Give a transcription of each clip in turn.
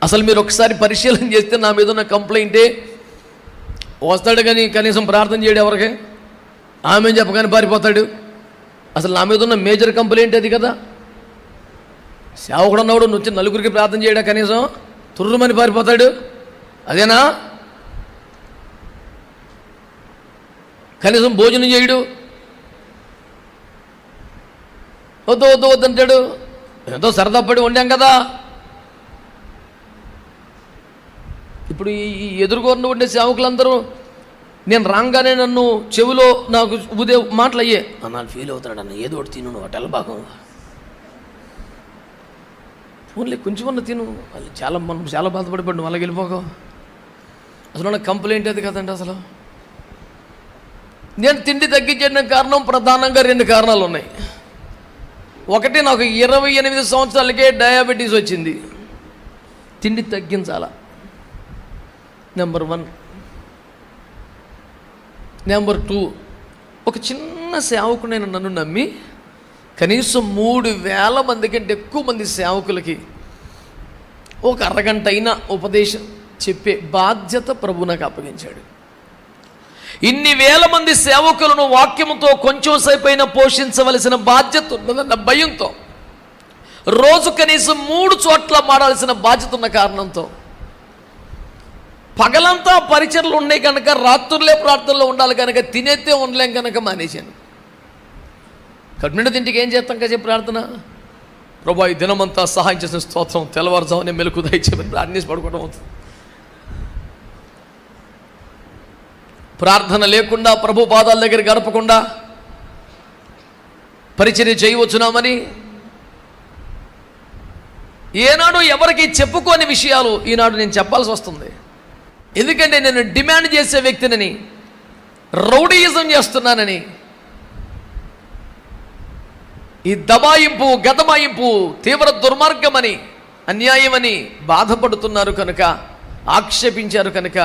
అసలు మీరు ఒకసారి పరిశీలన చేస్తే నా మీద ఉన్న కంప్లైంటే వస్తాడు కానీ కనీసం ప్రార్థన చేయడు, ఎవరికి ఆమె చెప్పగానే పారిపోతాడు. అసలు నా మీద ఉన్న మేజర్ కంప్లైంట్ అది కదా. సేవకుడు ఉన్నవాడు నుంచి నలుగురికి ప్రార్థన చేయడా, కనీసం తుర్రుమని పారిపోతాడు, అదేనా? కనీసం భోజనం చేయడు, వద్దు వద్దు వద్దంటాడు. ఎంతో సరదా పడి వండాం కదా. ఇప్పుడు ఈ ఎదురుగోరను ఉండే సేవకులందరూ నేను రాగానే నన్ను చెవిలో నాకు ఉదే మాటలు అయ్యే అన్నాను, ఫీల్ అవుతాడు అన్న, ఏదో ఒకటి తిను, హోటల్ భాగం ఓన్లీ కొంచెం అన్న తిను, అది మనం చాలా బాధపడిపడ్డాం, అలాగే వెళ్ళిపోక. అసలు నా కంప్లైంట్ అది కదండి. అసలు నేను తిండి తగ్గించడానికి కారణం ప్రధానంగా 2 కారణాలు ఉన్నాయి. ఒకటి, నాకు 28 సంవత్సరాలకే డయాబెటీస్ వచ్చింది, తిండి తగ్గించాలా, నెంబర్ 1. నెంబర్ 2, ఒక చిన్న సేవకుడైన నన్ను నమ్మి కనీసం 3000 మంది కంటే ఎక్కువ మంది సేవకులకి ఒక అరగంట అయినా ఉపదేశం చెప్పే బాధ్యత ప్రభు నాకు అప్పగించాడు. ఇన్ని వేల మంది సేవకులను వాక్యముతో కొంచెం సేపు అయినా పోషించవలసిన బాధ్యత ఉన్నదన్న భయంతో, రోజు కనీసం 3 చోట్ల మాడాల్సిన బాధ్యత ఉన్న కారణంతో, పగలంతా పరిచర్లు ఉన్నాయి కనుక రాత్రులే ప్రార్థనలో ఉండాలి కనుక తినేస్తే ఉండలేం కనుక మానేశాను. కడుపునిండా తింటికి ఏం చేస్తాం కదా ప్రార్థన, ప్రభా ఈ దినమంతా సహాయం చేసిన స్తోత్రం, తెల్లవారుజామునే మెలకు దయచేయమని ప్రార్థించి పడుకోవడం అవుతుంది. ప్రార్థన లేకుండా, ప్రభు పాదాల దగ్గర గడపకుండా పరిచర్య చేయవచ్చునామని ఏనాడు ఎవరికి చెప్పుకోని విషయాలు ఈనాడు నేను చెప్పాల్సి వస్తుంది. ఎందుకంటే నేను డిమాండ్ చేసే వ్యక్తిని, రౌడీయిజం చేస్తున్నానని, ఈ దబాయింపు, గదమాయింపు, తీవ్ర దుర్మార్గమని, అన్యాయమని బాధపడుతున్నారు కనుక, ఆక్షేపించారు కనుక,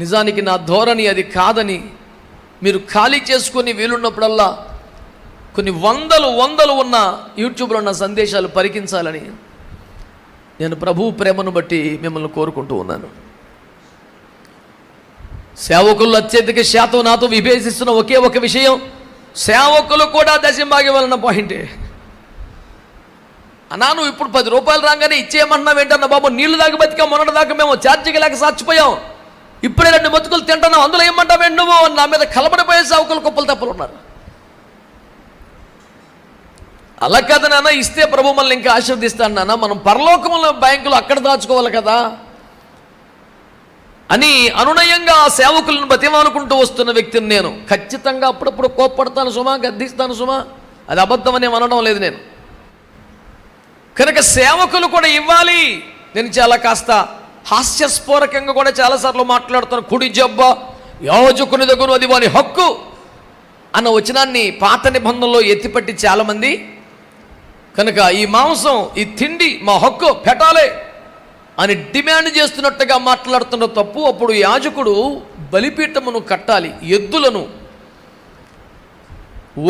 నిజానికి నా ధోరణి అది కాదని మీరు ఖాళీ చేసుకొని వీలున్నప్పుడల్లా కొన్ని వందలు ఉన్న యూట్యూబ్లో ఉన్న సందేశాలు పరికించాలని నేను ప్రభువు ప్రేమను బట్టి మిమ్మల్ని కోరుకుంటూ ఉన్నాను. సేవకులు అత్యధిక శాతం నాతో విభేదిస్తున్న ఒకే ఒక విషయం, సేవకులు కూడా దశంభాగం వలన పాయింటే. అన్నా నువ్వు ఇప్పుడు 10 రూపాయలు రాగానే ఇచ్చేయమన్నావు ఏంటన్నా బాబు, నీళ్లు దాకా బతికా, మొన్నటి దాకా మేము ఛార్జీకి లేక చచ్చిపోయాం, ఇప్పుడే 2 బతుకులు తింటున్నావు, అందులో ఏమంటావేంటి నువ్వు? నా మీద కలబడిపోయే సేవకులు కుప్పలు తప్పులు ఉన్నారు. అలా కదా నాన్న, ఇస్తే ప్రభు మనల్ని ఇంకా ఆశీర్వదిస్తాను నాన్న, మనం పరలోకంలో బ్యాంకులు అక్కడ దాచుకోవాలి కదా అని అనునయంగా సేవకులను బతిమాలుకుంటూ వస్తున్న వ్యక్తిని నేను. ఖచ్చితంగా అప్పుడప్పుడు కోప్పడతాను సుమా, గద్దిస్తాను సుమా, అది అబద్ధమని అనడం లేదు నేను. కనుక సేవకులు కూడా ఇవ్వాలి. నేను చాలా కాస్త హాస్యస్ఫోరకంగా కూడా చాలాసార్లు మాట్లాడుతాను. కుడి జబ్బ యాజకుని దగ్గర అది వాని హక్కు అన్న వచనాన్ని పాత నిబంధనలో ఎత్తిపట్టి చాలామంది, కనుక ఈ మాంసం, ఈ తిండి మా హక్కు పెట్టాలి అని డిమాండ్ చేస్తున్నట్టుగా మాట్లాడుతున్న తప్పు. అప్పుడు యాజకుడు బలిపీఠమును కట్టాలి, ఎద్దులను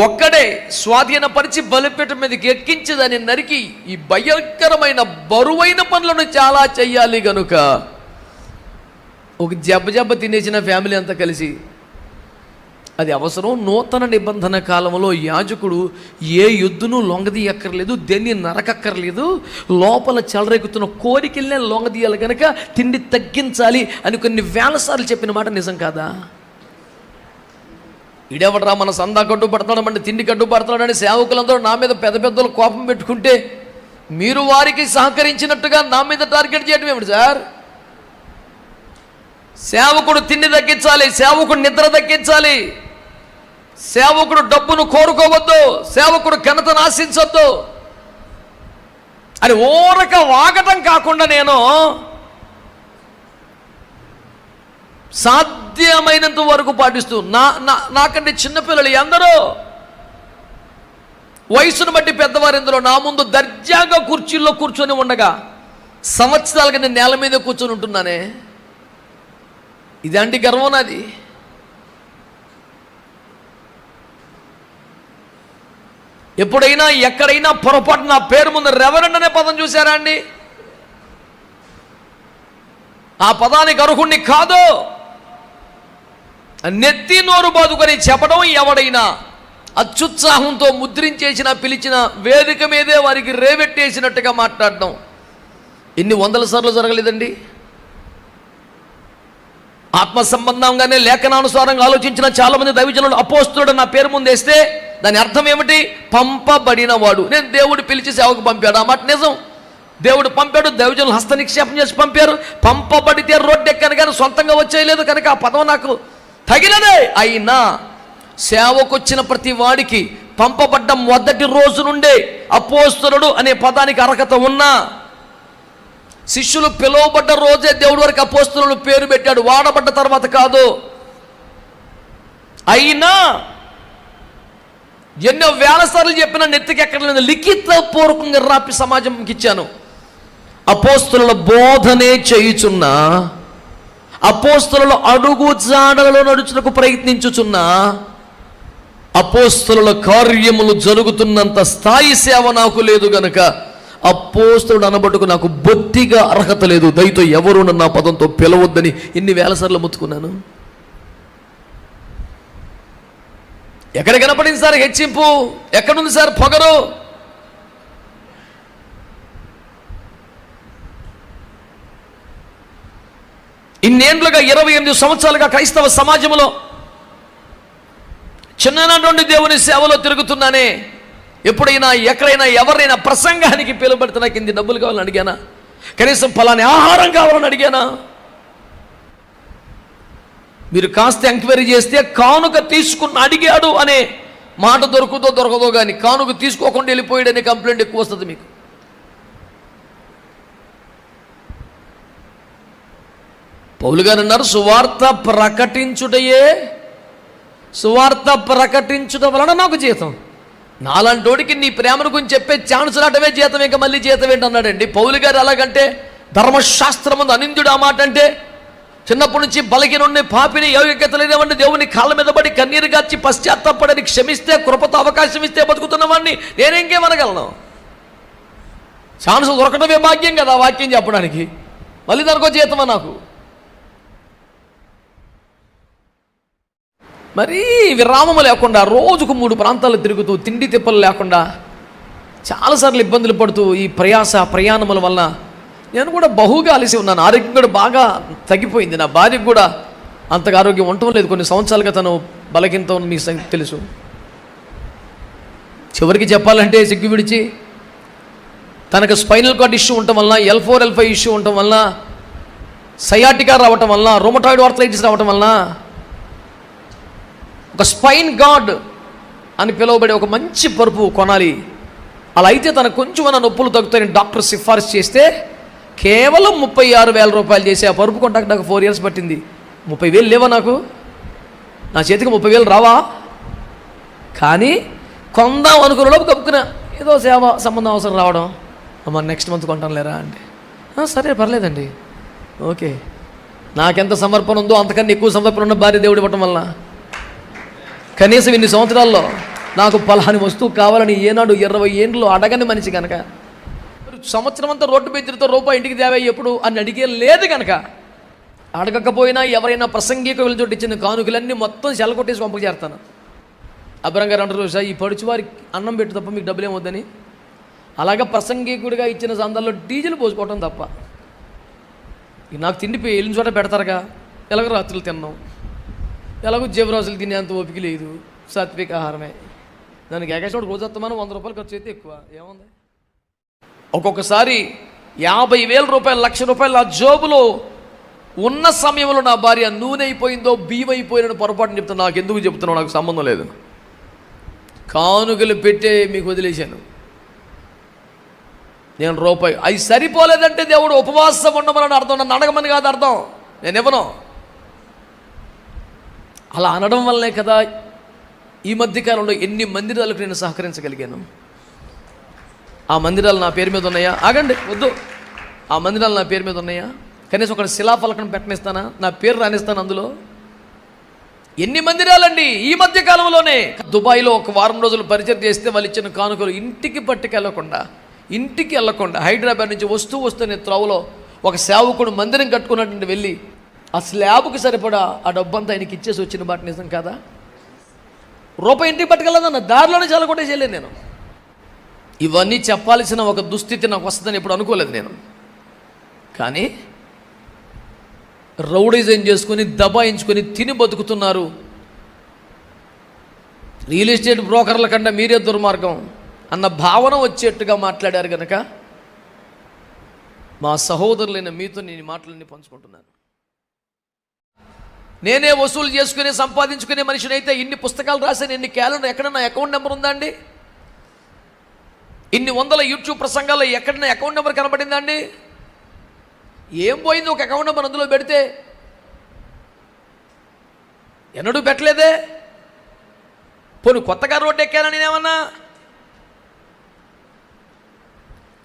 ఒక్కడే స్వాధీనపరిచి బలిపీఠం మీదకి ఎక్కించి దాన్ని నరికి ఈ భయంకరమైన బరువైన పనులను చాలా చెయ్యాలి. కనుక ఒక జబ్బ తినేసిన ఫ్యామిలీ అంతా కలిసి అది అవసరం. నూతన నిబంధన కాలంలో యాజకుడు ఏ యుద్ధను లొంగదీయక్కర్లేదు, దేన్ని నరకక్కర్లేదు, లోపల చెలరెక్కుతున్న కోరికలనే లొంగదీయాలి కనుక తిండి తగ్గించాలి అని కొన్ని వేల సార్లు చెప్పిన మాట నిజం కాదా? ఇడేవడరా మన సందా కట్టుబడతాడమంటే తిండి కట్టుబడతాడని సేవకులందరూ నా మీద పెద్దలు కోపం పెట్టుకుంటే మీరు వారికి సహకరించినట్టుగా నా మీద టార్గెట్ చేయడం ఏమిటి సార్? సేవకుడు తిండి తగ్గించాలి, సేవకుడు నిద్ర తగ్గించాలి, సేవకుడు డబ్బును కోరుకోవద్దు, సేవకుడు ఘనతను ఆశించొద్దు అని ఊరక వాగటం కాకుండా నేను సాధ్యమైనంత వరకు పాటిస్తూ నాకంటే చిన్నపిల్లలు ఎందరో వయసును బట్టి పెద్దవారు ఎందరో నా ముందు దర్జాగా కుర్చీల్లో కూర్చొని ఉండగా సంవత్సరాలుగా నేను నేల మీద కూర్చొని ఉంటున్నానే, ఇదండి గర్వం నాది. ఎప్పుడైనా ఎక్కడైనా పొరపాటు నా పేరు ముందు రెవరెండ్ అనే పదం చూసారా అండి? ఆ పదానికి అర్హుణ్ణి కాదు. నెత్తి నోరు బాదుకొని చెప్పడం, ఎవడైనా అత్యుత్సాహంతో ముద్రించేసిన పిలిచిన వేదిక మీదే వారికి రేవెట్టేసినట్టుగా మాట్లాడడం ఎన్ని వందల సార్లు జరగలేదండి? ఆత్మ సంబంధంగానే లేఖనానుసారంగా ఆలోచించిన చాలామంది దైవజనులు అపోస్తులుడు నా పేరు ముందు వేస్తే దాని అర్థం ఏమిటి? పంపబడిన వాడు. నేను దేవుడు పిలిచి సేవకు పంపాడు, ఆ మాట నిజం. దేవుడు పంపాడు, దైవజనులు హస్త నిక్షేపం చేసి పంపారు. పంపబడితే రోడ్డు ఎక్కాను కానీ సొంతంగా వచ్చేయలేదు కనుక ఆ పదం నాకు తగినదే. అయినా సేవకు వచ్చిన ప్రతి వాడికి పంపబడ్డ మొదటి రోజు నుండే అపోస్తలుడు అనే పదానికి అర్హత ఉన్నా, శిష్యులు పిలువబడ్డ రోజే దేవుడి వరకు అపోస్తలుడు పేరు పెట్టాడు, వాడబడ్డ తర్వాత కాదు. అయినా ఎన్నో వేల సార్లు చెప్పిన నెత్తికి ఎక్కడ లేదు, లిఖితపూర్వకంగా రాపి సమాజంకి ఇచ్చాను. అపోస్తలుల బోధనే చేయుచున్నా, అపోస్తలుల అడుగు జాడలలో నడుచుటకు ప్రయత్నించుచున్నా, అపోస్తలుల కార్యములు జరుగుతున్నంత స్థాయి సేవ నాకు లేదు గనుక అపోస్తలుడు అనబట్టుకు నాకు బొత్తిగా అర్హత లేదు. దయతో ఎవరు నన్ను ఆ పదంతో పిలవద్దని ఎన్ని వేల సార్లు ముత్తుకున్నాను. ఎక్కడ కనపడింది సార్ హెచ్చింపు? ఎక్కడుంది సార్ పొగరు? ఇన్నేండ్లుగా 28 సంవత్సరాలుగా క్రైస్తవ సమాజంలో చిన్ననాటి దేవుని సేవలో తిరుగుతున్నానే, ఎప్పుడైనా ఎక్కడైనా ఎవరైనా ప్రసంగానికి పిలువబడితే నాకు ఇంత డబ్బులు కావాలని అడిగానా? కనీసం ఫలాని ఆహారం కావాలని అడిగానా? మీరు కాస్త ఎంక్వైరీ చేస్తే కానుక తీసుకుని అడిగాడు అనే మాట దొరకదో కానీ కానుక తీసుకోకుండా వెళ్ళిపోయాడనే కంప్లైంట్ ఎక్కువ వస్తుంది మీకు. పౌలు గారు అన్నారు, సువార్త ప్రకటించుట వలన నాకు జీతం. నాలంటోడికి నీ ప్రేమను గురించి చెప్పే ఛాన్స్ రావటమే జీతం, ఇంకా మళ్ళీ జీతం ఏంటి అన్నాడండి పౌలు గారు. ఎలాగంటే ధర్మశాస్త్రమందు అనిందుడు ఆ మాట అంటే, చిన్నప్పటి నుంచి బలహీనుడిని పాపిని యోగ్యత లేనివాడిని దేవుని కాళ్ళ మీద పడి కన్నీరు గార్చి పశ్చాత్తాపడని క్షమిస్తే కృపతో అవకాశం ఇస్తే బతుకుతున్న వాడిని నేనేంకేమనగలను? ఛాన్స్ దొరకటమే భాగ్యం కదా వాక్యం చెప్పడానికి, మళ్ళీ దానికో జీతమా నాకు? మరీ విరామము లేకుండా రోజుకు 3 ప్రాంతాలు తిరుగుతూ తిండి తిప్పలు లేకుండా చాలాసార్లు ఇబ్బందులు పడుతూ ఈ ప్రయాణముల వల్ల నేను కూడా బహుగా అలసి ఉన్నాను. ఆరోగ్యం కూడా బాగా తగ్గిపోయింది. నా భార్యకు కూడా అంతగా ఆరోగ్యం ఉండటం లేదు. కొన్ని సంవత్సరాలుగా తను బలహీనత ఉన్న మీకు తెలుసు. చివరికి చెప్పాలంటే సిగ్గు విడిచి తనకు స్పైనల్ కార్డ్ ఇష్యూ ఉండటం వలన, L4 L5 ఇష్యూ ఉండటం వలన, సయాటికా రావటం వలన, రొమటాయిడ్ ఆర్థరైటిస్ రావటం వలన ఒక స్పైన్ గార్డ్ అని పిలువబడే ఒక మంచి పరుపు కొనాలి. అలా అయితే తనకు కొంచెం నొప్పులు తగ్గుతాయని డాక్టర్ సిఫార్సు చేస్తే కేవలం 36,000 రూపాయలు చేసి ఆ పరుపు కొంటాక నాకు 4 years పట్టింది. 30,000 లేవా నాకు? నా చేతికి 30,000 రావా? కానీ కొందాం అనుకున్న లోపు కప్పుకున్నా, ఏదో సేవ సంబంధం అవసరం రావడం, అమ్మ నెక్స్ట్ మంత్ కొంటాను లేరా అంటే, సరే పర్లేదండి, ఓకే. నాకెంత సమర్పణ ఉందో అంతకన్నా ఎక్కువ సమర్పణ ఉన్న భార్య దేవుడు ఇవ్వటం వల్ల కనీసం ఇన్ని సంవత్సరాల్లో నాకు పలాని వస్తువు కావాలని ఏనాడు 20 ఏండ్లు అడగని మనిషి కనుక, సంవత్సరం అంతా రోడ్డు బెదిరితో రూపాయి ఇంటికి తేవా ఎప్పుడు అని అడిగే లేదు కనుక, అడగకపోయినా ఎవరైనా ప్రసంగిక వెళ్ళి ఇచ్చిన కానుకలన్నీ మొత్తం చెలకొట్టేసి పంపకు చేస్తాను. అబ్రంగా గారు అంటారు, ఈ పడుచు వారికి అన్నం పెట్టు తప్ప మీకు డబ్బులు ఏమొద్దని. అలాగే ప్రసంగికుడిగా ఇచ్చిన సందర్భంలో డీజిల్ పోసుకోవటం తప్ప. నాకు తిండిపోయి వెళ్ళిన చోట పెడతారుగా, ఎలాగో రాత్రులు తిన్నాం, ఎలాగో జీవరాశులు తినేంత ఓపిక లేదు, సాత్విక ఆహారమే. దానికి ఏకాశం రోజు వస్తామని 100 రూపాయలు ఖర్చు అయితే ఎక్కువ ఏముంది. ఒక్కొక్కసారి 50,000 రూపాయలు, 1,00,000 రూపాయలు నా జోబులో ఉన్న సమయంలో నా భార్య నూనె అయిపోయిందో బియ్యం అయిపోయిన పొరపాటుని చెప్తాను. నాకు ఎందుకు చెప్తున్నావు, నాకు సంబంధం లేదు. కానుకలు పెట్టే మీకు వదిలేశాను నేను రూపాయి. అవి సరిపోలేదంటే దేవుడు ఉపవాసం ఉండమని అర్థం, నన్ను అడగమని కాదు అర్థం. నేను ఇవ్వను. అలా అనడం వల్లనే కదా ఈ మధ్యకాలంలో ఎన్ని మందిరాలకు నేను సహకరించగలిగాను. ఆ మందిరాలు నా పేరు మీద ఉన్నాయా? ఆగండి, వద్దు. ఆ మందిరాలు నా పేరు మీద ఉన్నాయా? కనీసం ఒక శిలాఫలకం పెట్టనిస్తానా? నా పేరు రానిస్తాను అందులో? ఎన్ని మందిరాలండి ఈ మధ్య కాలంలోనే. దుబాయ్లో ఒక వారం రోజులు పరిచయం చేస్తే వాళ్ళు ఇచ్చిన కానుకలు ఇంటికి పట్టుకెళ్లకుండా హైదరాబాద్ నుంచి వస్తూనే త్రోవలో ఒక సేవకుడు మందిరం కట్టుకున్నట్టు వెళ్ళి ఆ స్లాబ్కి సరిపడా ఆ డబ్బంతా ఆయనకి ఇచ్చేసి వచ్చిన మాట నిజం కాదా? రూపాయి ఇంటికి పట్టుకెళ్ళదన్న దారిలోనే చాలా కూడా చేయలేను నేను. ఇవన్నీ చెప్పాల్సిన ఒక దుస్థితి నాకు వస్తుందని ఎప్పుడు అనుకోలేదు నేను. కానీ రౌడీజం చేసుకుని దబాయించుకొని తిని బతుకుతున్నారు. రియల్ ఎస్టేట్ బ్రోకర్ల కన్నా మీరే దుర్మార్గం అన్న భావన వచ్చేట్టుగా మాట్లాడారు కనుక మా సహోదరులైన మీతో నేను మాటలన్నీ పంచుకుంటున్నాను. నేనే వసూలు చేసుకుని సంపాదించుకునే మనిషిని అయితే ఇన్ని పుస్తకాలు రాశాను, ఇన్ని క్యాలెండర్, ఎక్కడన్నా అకౌంట్ నెంబర్ ఉందా అండి? ఇన్ని వందల యూట్యూబ్ ప్రసంగాల్లో ఎక్కడన్నా అకౌంట్ నెంబర్ కనబడిందా అండి? ఏం పోయింది ఒక అకౌంట్ నెంబర్ అందులో పెడితే? ఎన్నడూ పెట్టలేదే. పోనీ కొత్తగా రోడ్డు ఎక్కానని నేనేమన్నా?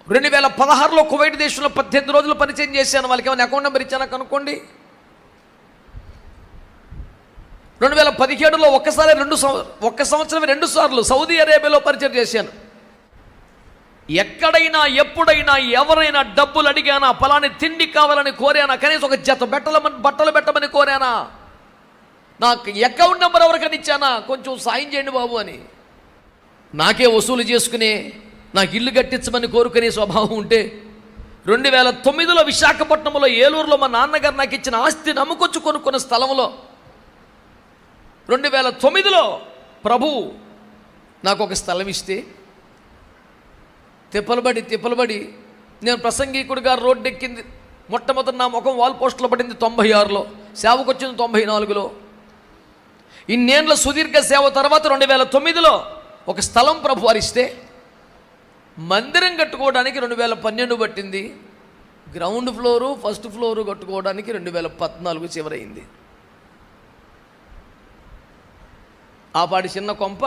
2016లో కువైట్ దేశంలో 18 రోజులు పరిచయం చేశాను. వాళ్ళకి ఏమైనా అకౌంట్ నెంబర్ ఇచ్చానా కనుక్కోండి. 2017లో ఒక్క సంవత్సరమే 2 సార్లు సౌదీ అరేబియాలో పరిచయం చేశాను. ఎక్కడైనా ఎప్పుడైనా ఎవరైనా డబ్బులు అడిగానా, పలాని తిండి కావాలని కోరానా, కనీసం ఒక జత బట్టలు పెట్టమని కోరానా, నాకు అకౌంట్ నెంబర్ ఎవరికని ఇచ్చానా, కొంచెం సాయం చేయండి బాబు అని నాకే వసూలు చేసుకుని నాకు ఇల్లు కట్టించమని కోరుకునే స్వభావం ఉంటే 2009లో విశాఖపట్నంలో ఏలూరులో మా నాన్నగారు నాకు ఇచ్చిన ఆస్తిని అమ్ముకొచ్చి కొనుక్కున్న స్థలంలో 2009లో ప్రభు నాకు ఒక స్థలం ఇస్తే తిప్పలబడి నేను ప్రసంగికుడిగా రోడ్డు ఎక్కింది. మొట్టమొదటి నా ముఖం వాల్ పోస్టులో పడింది 96లో, సేవకు వచ్చింది 94లో. ఇన్నేళ్ల సుదీర్ఘ సేవ తర్వాత 2009లో ఒక స్థలం ప్రభు వారిస్తే మందిరం కట్టుకోవడానికి 2012 పట్టింది. గ్రౌండ్ ఫ్లోరు ఫస్ట్ ఫ్లోరు కట్టుకోవడానికి 2014 చివరైంది. ఆ పాటి చిన్న కొంప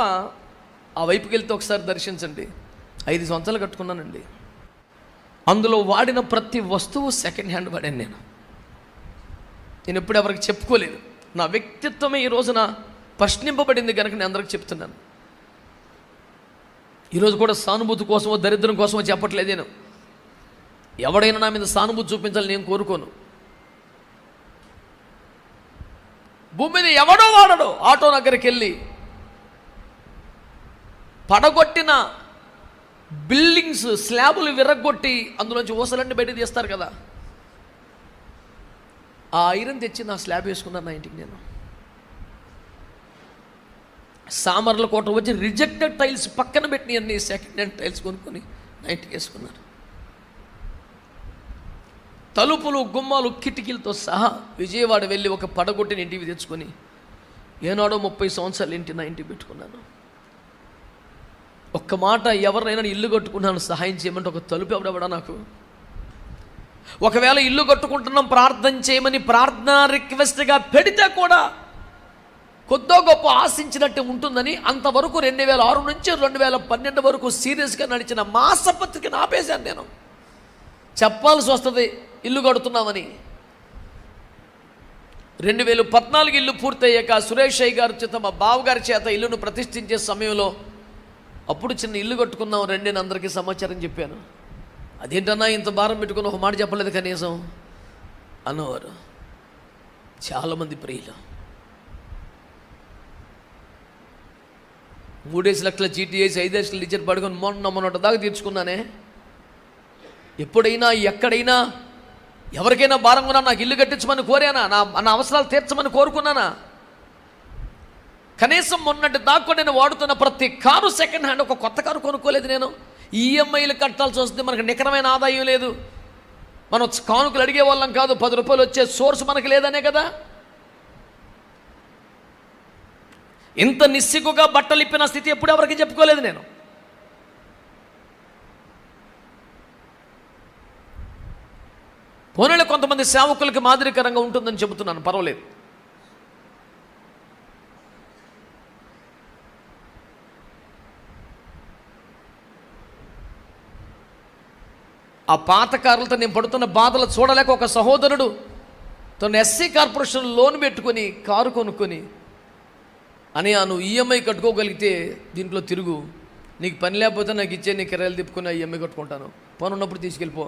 ఆ వైపుకి వెళ్తే ఒకసారి దర్శించండి. 5 సంవత్సరాలు కట్టుకున్నానండి. అందులో వాడిన ప్రతి వస్తువు సెకండ్ హ్యాండ్ వాడాను నేను ఎప్పుడు ఎవరికి చెప్పుకోలేదు. నా వ్యక్తిత్వమే ఈ రోజున ప్రశ్నింపబడింది కనుక నేను అందరికి చెప్తున్నాను. ఈరోజు కూడా సానుభూతి కోసమో దరిద్రం కోసమో చెప్పట్లేదు నేను. ఎవడైనా నా మీద సానుభూతి చూపించాలని నేను కోరుకోను. భూమి మీద ఎవడో వాడడో ఆటో దగ్గరికి వెళ్ళి పడగొట్టిన బిల్డింగ్స్ స్లాబులు విరగొట్టి అందులోంచి ఊసలన్నీ బయట తీస్తారు కదా, ఆ ఐరన్ తెచ్చి నా స్లాబ్ వేసుకున్నాను నా ఇంటికి. నేను సామర్ల కోట వచ్చి రిజెక్టెడ్ టైల్స్ పక్కన పెట్టి అన్ని సెకండ్ హ్యాండ్ టైల్స్ కొనుక్కొని నా ఇంటికి వేసుకున్నాను. తలుపులు గుమ్మాలు కిటికీలతో సహా విజయవాడ వెళ్ళి ఒక పడగొట్టిన ఇంటికి తెచ్చుకొని ఏనాడో 30 సంవత్సరాలు నా ఇంటికి పెట్టుకున్నాను. ఒక్క మాట, ఎవరినైనా ఇల్లు కట్టుకున్నాను సహాయం చేయమంటే ఒక తలుపు ఎవడెవడా నాకు? ఒకవేళ ఇల్లు కట్టుకుంటున్నాం ప్రార్థన చేయమని ప్రార్థన రిక్వెస్ట్గా పెడితే కూడా కొద్దో గొప్ప ఆశించినట్టు ఉంటుందని అంతవరకు 2006 నుంచి 2012 వరకు సీరియస్గా నడిచిన మాసపత్రికను ఆపేశాను నేను. చెప్పాల్సి వస్తుంది ఇల్లు కడుతున్నామని. 2014 ఇల్లు పూర్తయ్యాక సురేష్ అయ్య గారి చేత మా బావగారి చేత ఇల్లును ప్రతిష్ఠించే సమయంలో అప్పుడు చిన్న ఇల్లు కట్టుకున్నాం రండి అని అందరికీ సమాచారం చెప్పాను. అదేంటన్నా ఇంత భారం పెట్టుకుని ఒక మాట చెప్పలేదు కనీసం అన్నవారు చాలామంది ప్రియులు. 3 లక్షల చీటీ వేసి 5 లక్షలు టీచర్ పడుకొని మొన్నటి దాకా తీర్చుకున్నానే. ఎప్పుడైనా ఎక్కడైనా ఎవరికైనా భారం ఉన్నా నాకు ఇల్లు కట్టించమని కోరానా? నా అవసరాలు తీర్చమని కోరుకున్నానా? కనీసం మొన్నటి దాకా నేను వాడుతున్న ప్రతి కారు సెకండ్ హ్యాండ్, ఒక కొత్త కారు కొనుక్కోలేదు నేను. ఈఎంఐలు కట్టాల్సి వస్తుంది, మనకు నికరమైన ఆదాయం లేదు, మనం కానుకలు అడిగే వాళ్ళం కాదు, 10 రూపాయలు వచ్చే సోర్స్ మనకు లేదనే కదా. ఇంత నిస్సిగ్గుగా బట్టలు ఇప్పిన స్థితి ఎప్పుడు ఎవరికి చెప్పుకోలేదు నేను. పోనీలో కొంతమంది సేవకులకి మాదిరికరంగా ఉంటుందని చెబుతున్నాను, పర్వాలేదు. ఆ పాత కార్లతో నేను పడుతున్న బాధలు చూడలేక ఒక సహోదరుడు తను ఎస్సీ కార్పొరేషన్ లోన్ పెట్టుకొని కారు కొనుక్కొని, అని నువ్వు ఈఎంఐ కట్టుకోగలిగితే దీంట్లో తిరుగు, నీకు పని లేకపోతే నాకు ఇచ్చే నీ కిరాయిలు తిప్పుకొని ఈఎంఐ కట్టుకుంటాను, పని ఉన్నప్పుడు తీసుకెళ్ళిపో,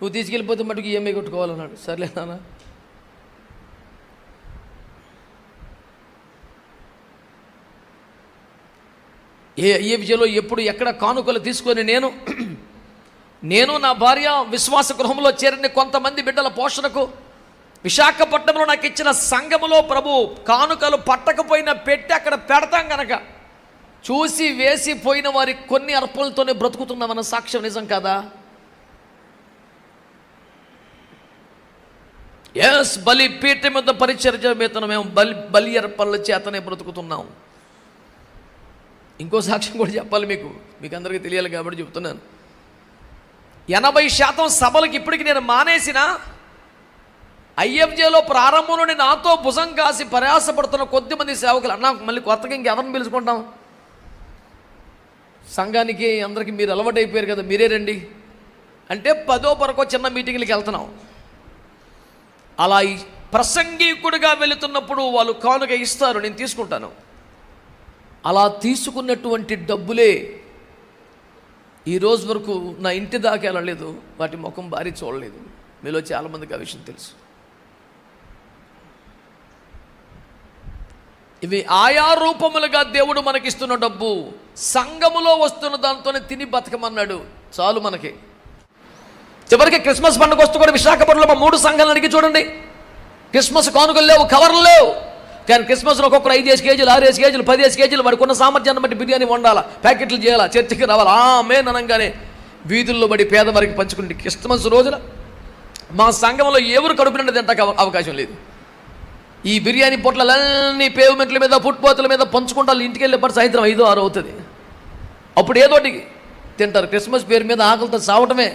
నువ్వు తీసుకెళ్ళిపోతే మటుకు ఈఎంఐ కొట్టుకోవాలన్నాడు. సర్లేనా, ఏ విషయంలో ఎప్పుడు ఎక్కడ కానుకలు తీసుకొని నేను నా భార్య విశ్వాస గృహంలో చేరిన కొంతమంది బిడ్డల పోషణకు విశాఖపట్నంలో నాకు ఇచ్చిన సంఘములో ప్రభు కానుకలు పట్టకపోయినా పెట్టి అక్కడ పెడతాం కనుక చూసి వేసి పోయిన వారి కొన్ని అర్పణలతోనే బ్రతుకుతున్నామన్న సాక్ష్యం నిజం కాదా? ఎస్, బలి పీఠ మీద పరిచర్య వేతనం మేము బలి అర్పణల చేతనే బ్రతుకుతున్నాం. ఇంకో సాక్ష్యం కూడా చెప్పాలి మీకు అందరికీ తెలియాలి కాబట్టి చెప్తున్నాను. 80% సభలకు ఇప్పటికి నేను మానేసిన ఐఎఫ్జేలో ప్రారంభం నుండి నాతో భుజం కాసి ప్రయాసపడుతున్న కొద్దిమంది సేవకులు అన్నా మళ్ళీ కొత్తగా ఇంకెవరిని పిలుచుకుంటాం, సంఘానికి అందరికీ మీరు అలవాటు అయిపోయారు కదా, మీరే రండి అంటే 10వ వరకు చిన్న మీటింగ్లకి వెళ్తున్నాం. అలా ప్రసంగికుడిగా వెళుతున్నప్పుడు వాళ్ళు కానుక ఇస్తారు, నేను తీసుకుంటాను. అలా తీసుకున్నటువంటి డబ్బులే ఈ రోజు వరకు నా ఇంటి దాకా వెళ్ళలేదు, వాటి ముఖం భారీ చూడలేదు. మీలో చాలామందికి ఆ విషయం తెలుసు. ఇవి ఆయా రూపములుగా దేవుడు మనకిస్తున్న డబ్బు, సంఘములో వస్తున్న దాంతోనే తిని బతకమన్నాడు, చాలు మనకి. చివరికి క్రిస్మస్ పండుగ వస్తూ కూడా విశాఖపట్నంలో మా 3 సంఘాలను అడిగి చూడండి, క్రిస్మస్ కానుకలు లేవు, కవర్లు లేవు. కానీ క్రిస్మస్లో ఒక్కొక్కరు 5 కేజీలు 6 కేజీలు 10 కేజీలు వాడికి ఉన్న సామర్థ్యాన్ని బట్టి బిర్యానీ వండాలా, ప్యాకెట్లు చేయాలా, చర్చికి రావాలా, ఆమేన్ అనగానే వీధుల్లో బడి పేదవారికి పంచుకుంటే క్రిస్మస్ రోజున మా సంఘంలో ఎవరు కడుపు నిండా తింటాక అవకాశం లేదు. ఈ బిర్యానీ పొట్లలన్నీ పేవ్మెంట్ల మీద ఫుట్పాత్ల మీద పంచుకుంటా ఇంటికి వెళ్ళేప్పటి సాయంత్రం 5, 6 అవుతుంది. అప్పుడు ఏదోటి తింటారు. క్రిస్మస్ పేరు మీద ఆకలితో సావటమే.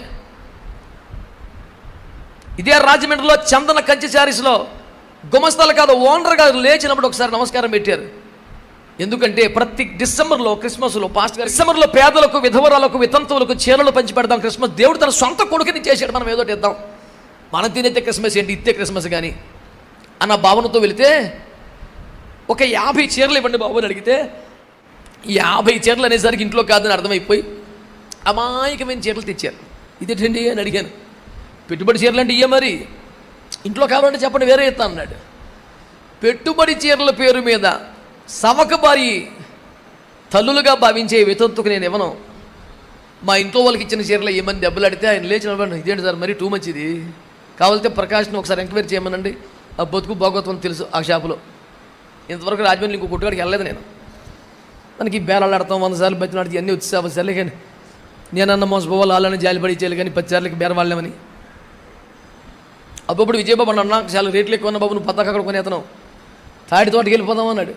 ఇదే రాజమండ్రిలో చందన కంచి శారీస్లో గుమస్తాలు కాదు, ఓనర్ గారు లేచినప్పుడు ఒకసారి నమస్కారం పెట్టారు. ఎందుకంటే ప్రతి డిసెంబర్లో క్రిస్మస్లో పాస్ట్ గారు డిసెంబర్లో పేదలకు విధవరాలకు వితంతువులకు చీరలు పంచి పెడతాం. క్రిస్మస్ దేవుడు తన సొంత కొడుకుని చేశాడు, మనం ఏదోటి ఇద్దాం, మనం తినేతే క్రిస్మస్ ఏంటి, ఇత్తే క్రిస్మస్ కానీ అన్న భావనతో వెళితే ఒక 50 చీరలు ఇవ్వండి బాబు అని అడిగితే 50 చీరలు అనేసరికి ఇంట్లో కాదని అర్థమైపోయి అమాయకమైన చీరలు తెచ్చారు. ఇదేంటి అని అడిగాను. పెట్టుబడి చీరలు అంటే ఇయ్య, మరి ఇంట్లో కావాలంటే చెప్పండి వేరే ఇస్తా అన్నాడు. పెట్టుబడి చీరల పేరు మీద సవక బారి తల్లులుగా భావించే వితంతుకు నేను ఇవ్వను. మా ఇంట్లో వాళ్ళకి ఇచ్చిన చీరలు ఏమని దెబ్బలు అడితే ఆయన లేచిన ఇదేంటి సార్ మరీ టూ మచ్ ఇది, కావాలంటే ప్రకాష్ని ఒకసారి ఎంక్వైరీ చేయమనండి, ఆ బతుకు భాగవతం తెలుసు ఆ షాపులో. ఇంతవరకు రాజమండ్రి ఇంకో కొట్టుకాడికి వెళ్ళలేదు నేను. మనకి బేరాలు ఆడతాం 100 సార్లు బతినాడితే అన్నీ వచ్చి సర్లే కానీ నేనన్న మోసపోవాలి వాళ్ళని జాలిపడి చేయాలి కానీ 10 సార్లకి బేర వాళ్ళేమని. అప్పుడు విజయబాబు అన్న చాలా రేట్లు ఎక్కువ ఉన్న బాబు, నువ్వు పతాక అక్కడ కొనేతనం, తాడి తోటకి వెళ్ళిపోదాం అన్నాడు.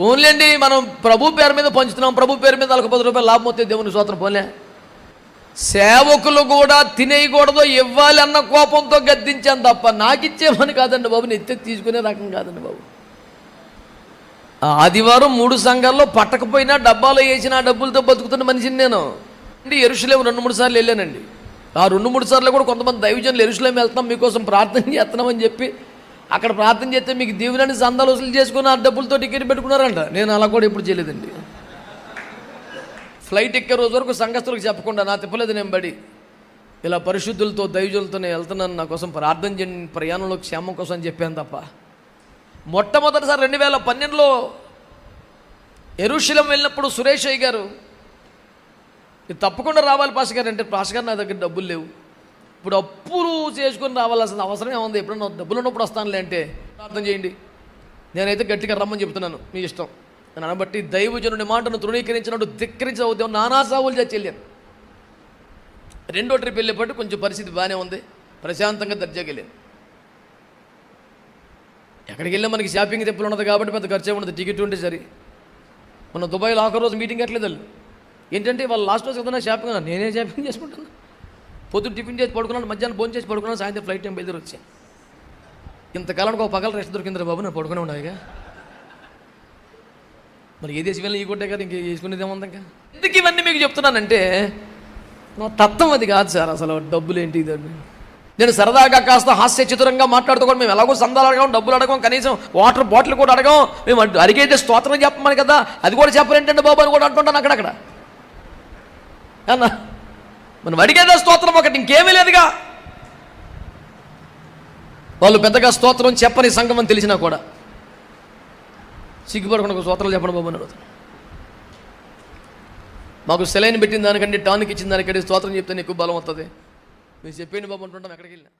ఓన్లేండి మనం ప్రభు పేరు మీద పంచుతున్నాం, ప్రభు పేరు మీద 10 రూపాయలు లాభం వస్తే దేవుని స్తోత్రం. పోలే సేవకులు కూడా తినేయకూడదు, ఇవ్వాలి అన్న కోపంతో గద్దించాను తప్ప నాకిచ్చేమని కాదండి బాబు, నెత్తి తీసుకునే రకం కాదండి బాబు. ఆదివారం 3 సంఘాల్లో పట్టకపోయినా డబ్బాలో వేసిన డబ్బులతో బతుకుతున్న మనిషిని నేను. యెరూషలేము 2-3 సార్లు వెళ్ళానండి. ఆ 2-3 సార్లు కూడా కొంతమంది దైవజనులు యెరూషలేము వెళ్తున్నాం మీకోసం ప్రార్థన చేస్తున్నామని చెప్పి అక్కడ ప్రార్థన చేస్తే మీకు దీవులని సందాలు వసూలు చేసుకుని ఆ డబ్బులతో టికెట్ పెట్టుకున్నారంట. నేను అలా కూడా ఎప్పుడు చేయలేదండి. ఫ్లైట్ ఎక్కే రోజు వరకు సంఘస్థులకు చెప్పకుండా నా తిప్పలేదు నేను బడి. ఇలా పరిశుద్ధులతో దైవజనులతో నేను వెళ్తున్నాను, నా కోసం ప్రార్థన చేయండి, ప్రయాణంలో క్షేమం కోసం అని చెప్పాను తప్ప. మొట్టమొదటిసారి 2012లో యెరూషలేము వెళ్ళినప్పుడు సురేష్ అయ్య గారు ఇది తప్పకుండా రావాలి పాస్టర్ గారు అంటే, పాస్టర్ గారు నా దగ్గర డబ్బులు లేవు, ఇప్పుడు అప్పులు చేసుకొని రావాల్సిన అవసరం ఏముంది, ఎప్పుడన్నా డబ్బులు ఉన్నప్పుడు వస్తానులే అంటే ప్రార్థన చేయండి. నేనైతే గట్టిగా రమ్మని చెప్తున్నాను, మీ ఇష్టం. నేను అనబట్టి దైవజనుడి మాటను తృణీకరించినట్టు ధిక్కరించవద్దాం, నానా సావులు చేసి వెళ్ళాను. 2వ ట్రిప్ వెళ్ళేపట్టు కొంచెం పరిస్థితి బాగానే ఉంది, ప్రశాంతంగా దర్జాకి వెళ్ళాను. ఎక్కడికి వెళ్ళినా మనకి షాపింగ్ తెప్పులు ఉన్నది కాబట్టి పెద్ద ఖర్చు ఉండదు, టికెట్ ఉంటే సరే. మన దుబాయ్లో ఆఖరి రోజు మీటింగ్ ఎట్లేదు వాళ్ళు ఏంటంటే వాళ్ళు లాస్ట్ రోజు ఏదైనా షాపింగ్, నేనే షాపింగ్ చేసుకుంటాను. పొద్దున్న టిఫిన్ చేసి పడుకున్నాను, మధ్యాహ్నం భోజనం చేసి పడుకున్నాను, సాయంత్రం ఫ్లైట్ టైం బయలుదేరి వచ్చాను. ఇంతకాలానికి ఒక పగల రెస్ట్ దొరికిందిరా బాబు, నేను పడుకునే ఉన్నాయిగా. మరి ఏ దేశం వెళ్ళి ఈ కొట్టే కదా ఇంక వేసుకునేది ఏముంది. ఇంకా ఎందుకు ఇవన్నీ మీకు చెప్తున్నానంటే నా తత్వం అది కాదు సార్. అసలు డబ్బులు ఏంటి ఇదండి, నేను సరదాగా కాస్త హాస్యచిత్రంగా మాట్లాడుతూ కూడా మేము ఎలాగో సందాలు అడగం, డబ్బులు అడగం, కనీసం వాటర్ బాటిల్ కూడా అడగం. మేము అడిగైతే స్తోత్రం చెప్పమని కదా, అది కూడా చెప్పలేంటండి బాబు అని కూడా అంటుంటాను అక్కడక్కడ. అన్నా మనం అడిగేదా స్తోత్రం ఒకటి, ఇంకేమీ లేదుగా. వాళ్ళు పెద్దగా స్తోత్రం చెప్పని సంఘం అని తెలిసినా కూడా సిగ్గుపడకుండా ఒక స్తోత్రాలు చెప్పడం బాబు అని అడుగుతాను. మాకు సెలైన్ పెట్టిన దానికంటే టానిక్ ఇచ్చిన దానికంటే స్తోత్రం చెప్తే ఎక్కువ బలం వస్తుంది. మీరు చెప్పేయండి బాబు అంటుంటాం ఎక్కడికి వెళ్ళినా.